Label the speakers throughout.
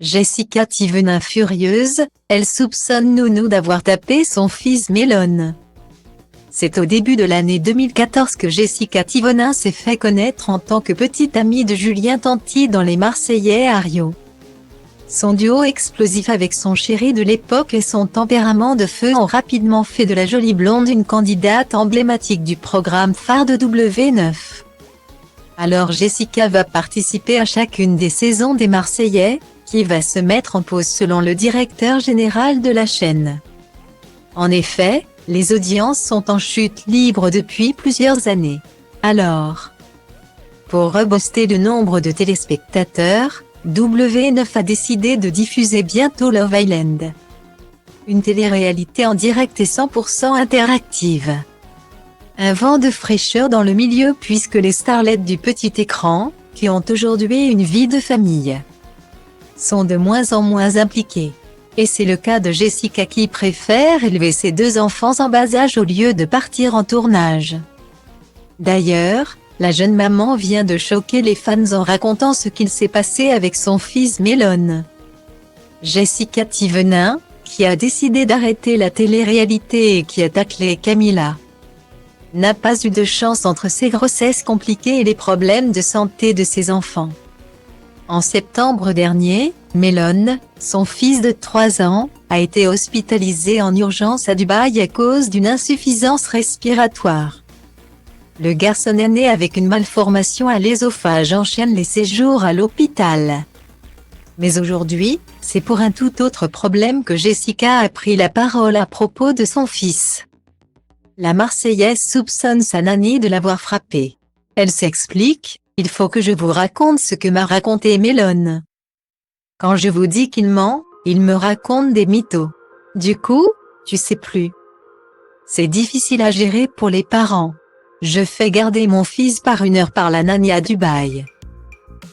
Speaker 1: Jessica Thivenin furieuse, elle soupçonne Nounou d'avoir tapé son fils Melon. C'est au début de l'année 2014 que Jessica Thivenin s'est fait connaître en tant que petite amie de Julien Tanti dans Les Marseillais à Rio. Son duo explosif avec son chéri de l'époque et son tempérament de feu ont rapidement fait de la jolie blonde une candidate emblématique du programme phare de W9. Alors Jessica va participer à chacune des saisons des Marseillais, qui va se mettre en pause selon le directeur général de la chaîne. En effet, les audiences sont en chute libre depuis plusieurs années. Alors, pour rebooster le nombre de téléspectateurs, W9 a décidé de diffuser bientôt Love Island. Une télé-réalité en direct et 100% interactive. Un vent de fraîcheur dans le milieu puisque les starlets du petit écran, qui ont aujourd'hui une vie de famille, sont de moins en moins impliquées. Et c'est le cas de Jessica qui préfère élever ses deux enfants en bas âge au lieu de partir en tournage. D'ailleurs, la jeune maman vient de choquer les fans en racontant ce qu'il s'est passé avec son fils Melon. Jessica Thivenin, qui a décidé d'arrêter la télé-réalité et qui a taclé Camila, n'a pas eu de chance entre ses grossesses compliquées et les problèmes de santé de ses enfants. En septembre dernier, Melon, son fils de 3 ans, a été hospitalisé en urgence à Dubaï à cause d'une insuffisance respiratoire. Le garçon est né avec une malformation à l'œsophage enchaîne les séjours à l'hôpital. Mais aujourd'hui, c'est pour un tout autre problème que Jessica a pris la parole à propos de son fils. La Marseillaise soupçonne sa nanny de l'avoir frappé. Elle s'explique: « Il faut que je vous raconte ce que m'a raconté Melon. Quand je vous dis qu'il ment, il me raconte des mythos. Du coup, tu sais plus. C'est difficile à gérer pour les parents. Je fais garder mon fils par 1 heure par la nanny à Dubaï.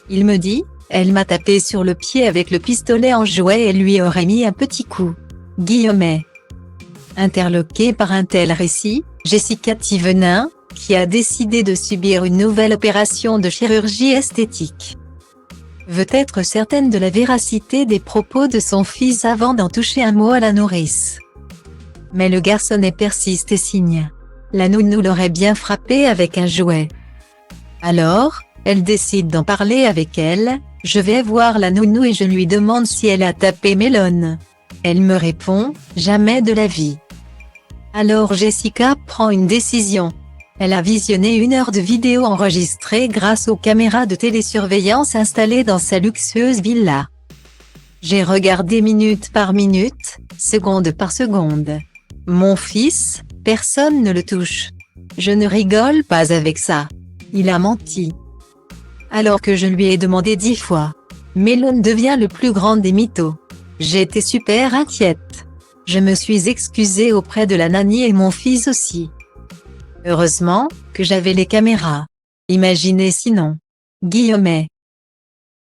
Speaker 1: Il me dit, elle m'a tapé sur le pied avec le pistolet en jouet et lui aurait mis un petit coup. » Guillemets. Interloquée par un tel récit, Jessica Thivenin, qui a décidé de subir une nouvelle opération de chirurgie esthétique, veut être certaine de la véracité des propos de son fils avant d'en toucher un mot à la nourrice. Mais le garçonnet persiste et signe. La nounou l'aurait bien frappé avec un jouet. Alors, elle décide d'en parler avec elle. Je vais voir la nounou et je lui demande si elle a tapé Melon. Elle me répond, jamais de la vie. Alors Jessica prend une décision. Elle a visionné 1 heure de vidéo enregistrée grâce aux caméras de télésurveillance installées dans sa luxueuse villa. J'ai regardé minute par minute, seconde par seconde. Mon fils, personne ne le touche. Je ne rigole pas avec ça. Il a menti. Alors que je lui ai demandé 10 fois. Melon devient le plus grand des mythos. J'étais super inquiète. Je me suis excusée auprès de la nanny et mon fils aussi. Heureusement que j'avais les caméras. Imaginez sinon. Guillemets.